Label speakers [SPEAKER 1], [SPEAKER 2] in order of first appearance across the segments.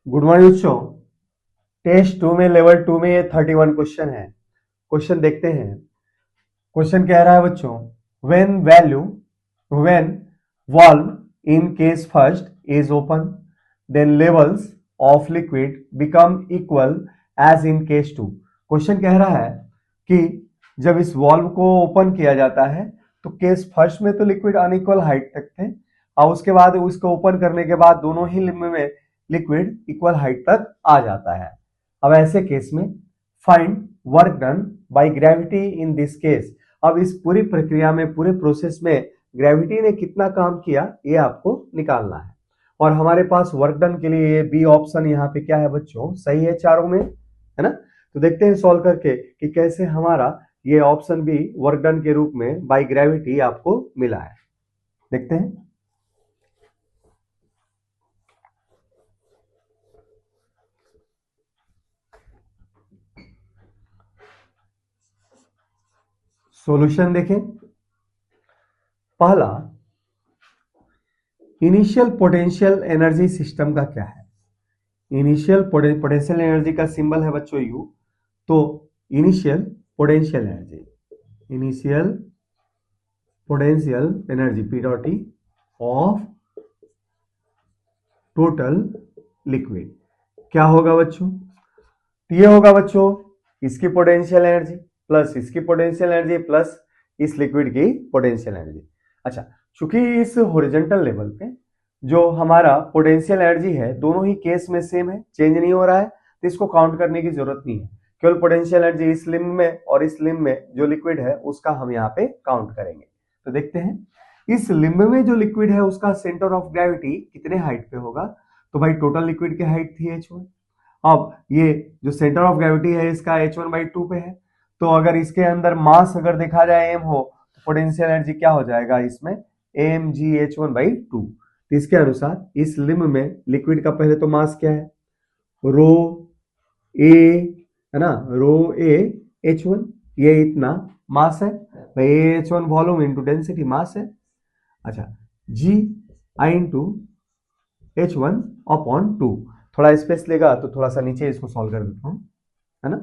[SPEAKER 1] Good morning बच्चों। Test 2 में level 2 में ये 31 क्वेश्चन है। क्वेश्चन देखते हैं। क्वेश्चन कह रहा है बच्चों, when valve in case first is open, then levels of liquid become equal as in case 2। Question कह रहा है कि जब इस वॉल्व को ओपन किया जाता है तो केस फर्स्ट में तो लिक्विड अनइक्वल हाइट तक थे और उसके बाद उसको ओपन करने के बाद दोनों ही लिम्ब में लिक्विड इक्वल हाइट तक आ जाता है। अब ऐसे केस में find work done by gravity in this case. अब इस पूरी प्रक्रिया में, पूरे प्रोसेस में ग्रेविटी ने कितना काम किया ये आपको निकालना है। और हमारे पास वर्क डन के लिए ये बी ऑप्शन यहाँ पे क्या है बच्चों, सही है चारों में, है ना। तो देखते हैं सॉल्व करके कि कैसे हमारा ये ऑप्शन बी वर्क डन के रूप में बाय ग्रेविटी आपको मिला है। देखते हैं। सॉल्यूशन देखें। पहला, इनिशियल पोटेंशियल एनर्जी सिस्टम का क्या है। इनिशियल पोटेंशियल एनर्जी का सिंबल है बच्चों यू। तो initial potential energy P dot E of total liquid क्या होगा बच्चों, ये होगा बच्चों इसकी पोटेंशियल एनर्जी प्लस इसकी पोटेंशियल एनर्जी प्लस इस लिक्विड की पोटेंशियल एनर्जी। अच्छा, चूंकि इस हॉरिजॉन्टल लेवल पे जो हमारा पोटेंशियल एनर्जी है दोनों ही केस में सेम है, चेंज नहीं हो रहा है, तो इसको काउंट करने की जरूरत नहीं है। केवल पोटेंशियल एनर्जी इस लिम्ब में और इस लिम्ब में जो लिक्विड है उसका हम यहाँ पे काउंट करेंगे। तो देखते हैं इस लिम्ब में जो लिक्विड है उसका सेंटर ऑफ ग्रेविटी कितने हाइट पे होगा। तो भाई टोटल लिक्विड की हाइट थी h1। अब ये जो सेंटर ऑफ ग्रेविटी है इसका h1/2 पे है, तो अगर इसके अंदर मास अगर देखा जाए m हो तो पोटेंशियल एनर्जी क्या हो जाएगा इसमें mgh1/2। तो इसके अनुसार इस लिम्ब में लिक्विड का पहले तो मास क्या है, रो ए, है ना, रो ए h1, ये इतना मास है भाई, h1 volume into density mass है। अच्छा, g i इंटू h1/2। थोड़ा स्पेस लेगा तो थोड़ा सा नीचे इसको सॉल्व कर देता हूं, है ना।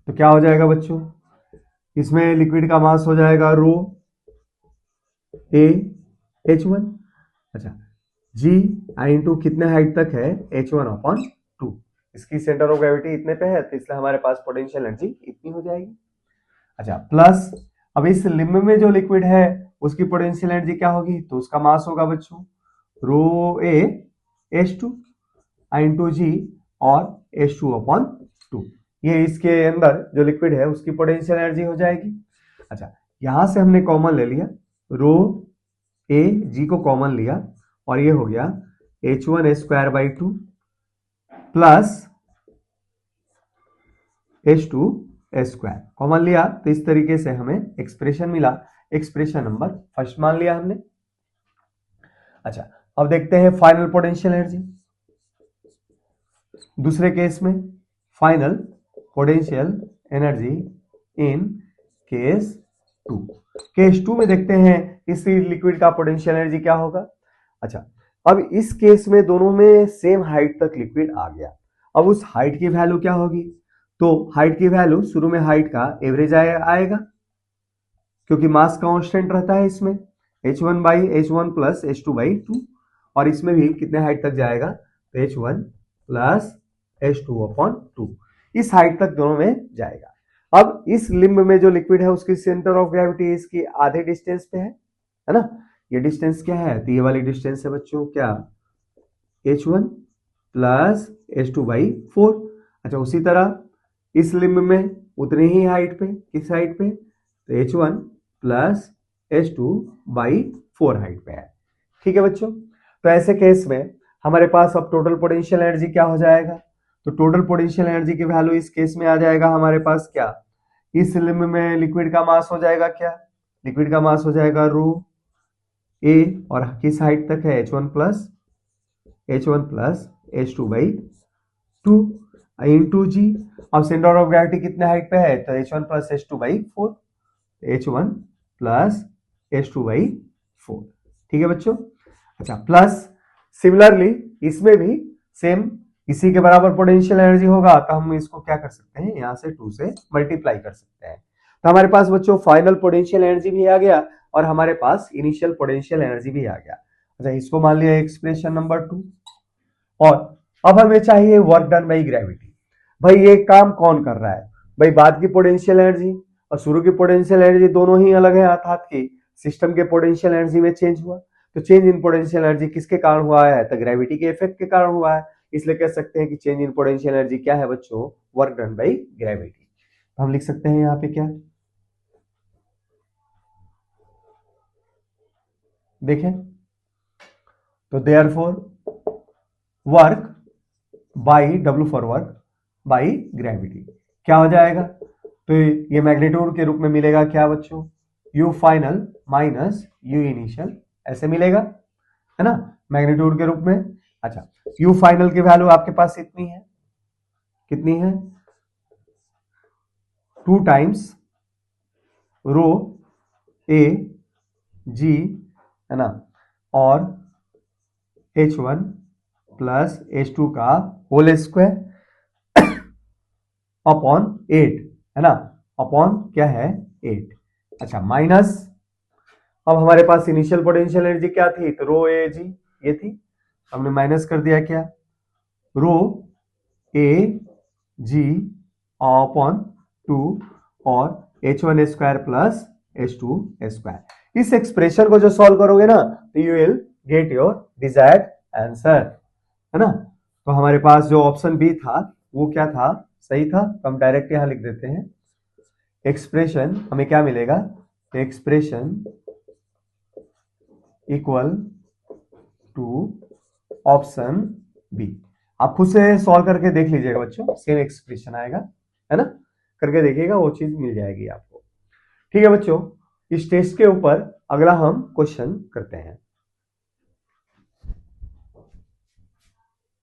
[SPEAKER 1] तो क्या हो जाएगा बच्चों, इसमें लिक्विड का मास हो जाएगा रो ए h1। अच्छा, जी आई इंटू कितने हाइट तक है h1/2। इसकी सेंटर ऑफ ग्रेविटी इतने पे है तो इसलिए हमारे पास पोटेंशियल एनर्जी इतनी हो जाएगी। अच्छा, प्लस अब इस लिम्ब में जो लिक्विड है उसकी पोटेंशियल एनर्जी क्या होगी, तो उसका मास होगा बच्चों रो ए h2 आई इंटू जी और h2/2। ये इसके अंदर जो लिक्विड है उसकी पोटेंशियल एनर्जी हो जाएगी। अच्छा, यहां से हमने कॉमन ले लिया, रो ए जी को कॉमन लिया और ये हो गया h1² प्लस h2² कॉमन लिया तो इस तरीके से हमें एक्सप्रेशन मिला। एक्सप्रेशन नंबर फर्स्ट मान लिया हमने। अच्छा, अब देखते हैं फाइनल पोटेंशियल एनर्जी। दूसरे केस में final potential energy in case 2। Case 2 में देखते हैं इस लिक्विड का पोटेंशियल एनर्जी क्या होगा। अच्छा, अब इस केस में दोनों में सेम हाइट तक लिक्विड आ गया। अब उस हाइट की वैल्यू क्या होगी, तो हाइट की वैल्यू शुरू में हाइट का एवरेज आएगा क्योंकि मास कांस्टेंट रहता है इसमें h1/h1 प्लस h2/2 और इसमें भी कितने हाइट तक जाएगा तो h1 प्लस h2/2 इस हाइट तक दोनों में जाएगा। अब इस लिम्ब में जो लिक्विड है उसकी सेंटर ऑफ ग्रेविटी इसकी आधे डिस्टेंस पे है ना। ये डिस्टेंस क्या है, तो ये वाली डिस्टेंस है बच्चों क्या h1 प्लस h2/4। अच्छा, उसी तरह इस लिम्ब में उतनी ही हाइट पे, किस हाइट पे, तो h1 प्लस h2/4 हाइट पे है। ठीक है बच्चों, तो ऐसे केस में हमारे पास अब टोटल पोटेंशियल एनर्जी क्या हो जाएगा, तो टोटल पोटेंशियल एनर्जी की वैल्यू इस केस में आ जाएगा हमारे पास क्या, इस लिम्ब में लिक्विड का मास हो जाएगा क्या, लिक्विड का मास हो जाएगा रो ए और किस हाइट तक है h1 प्लस h2/2 इंटू जी। अब सेंटर ऑफ ग्रेविटी कितने हाइट पे है, तो h1 plus h2/4, h1 plus h2/4। ठीक है बच्चों। अच्छा, प्लस सिमिलरली इसमें भी सेम इसी के बराबर पोटेंशियल एनर्जी होगा, तो हम इसको क्या कर सकते हैं, यहां से 2 से मल्टीप्लाई कर सकते हैं। तो हमारे पास बच्चों फाइनल पोटेंशियल एनर्जी भी आ गया और हमारे पास इनिशियल पोटेंशियल एनर्जी भी आ गया। अच्छा, इसको मान लिया एक्सप्रेशन नंबर 2। और अब हमें चाहिए वर्क डन बाई ग्रेविटी। भाई ये काम कौन कर रहा है, भाई बाद की पोटेंशियल एनर्जी और शुरू की पोटेंशियल एनर्जी दोनों ही अलग है, अर्थात कि सिस्टम के पोटेंशियल एनर्जी में चेंज हुआ। तो चेंज इन पोटेंशियल एनर्जी किसके कारण हुआ है, तो ग्रेविटी के इफेक्ट के कारण हुआ है। इसलिए कह सकते हैं कि चेंज इन पोटेंशियल एनर्जी क्या है बच्चों, वर्क डन बाई ग्रेविटी। हम लिख सकते हैं यहाँ पे क्या, देखें तो therefore work by W for work by gravity क्या हो जाएगा, तो ये मैग्नीट्यूड के रूप में मिलेगा क्या बच्चों, you final minus you initial, ऐसे मिलेगा, है ना, मैग्नीट्यूड के रूप में। अच्छा, यू फाइनल की वैल्यू आपके पास इतनी है, कितनी है, 2 टाइम्स रो ए जी, है ना, और H1 प्लस H2 का होल स्क्वायर अपॉन 8, है ना, अपॉन क्या है 8। अच्छा, माइनस, अब हमारे पास इनिशियल पोटेंशियल एनर्जी क्या थी, तो रो ए जी ये थी, हमने माइनस कर दिया क्या, रो ए जी अपॉन 2 और H1 square plus H2 square. इस एक्सप्रेशन को जो सॉल्व करोगे ना, तो you will get your desired answer, है ना। तो हमारे पास जो ऑप्शन बी था वो क्या था, सही था, तो हम डायरेक्ट यहां लिख देते हैं एक्सप्रेशन, हमें क्या मिलेगा, expression equal to option B. आप खुद से सॉल्व करके देख लीजिएगा बच्चों, सेम एक्सप्रेशन आएगा, है ना, करके देखिएगा, वो चीज मिल जाएगी आपको। ठीक है बच्चों, इस टेस्ट के ऊपर अगला हम क्वेश्चन करते हैं।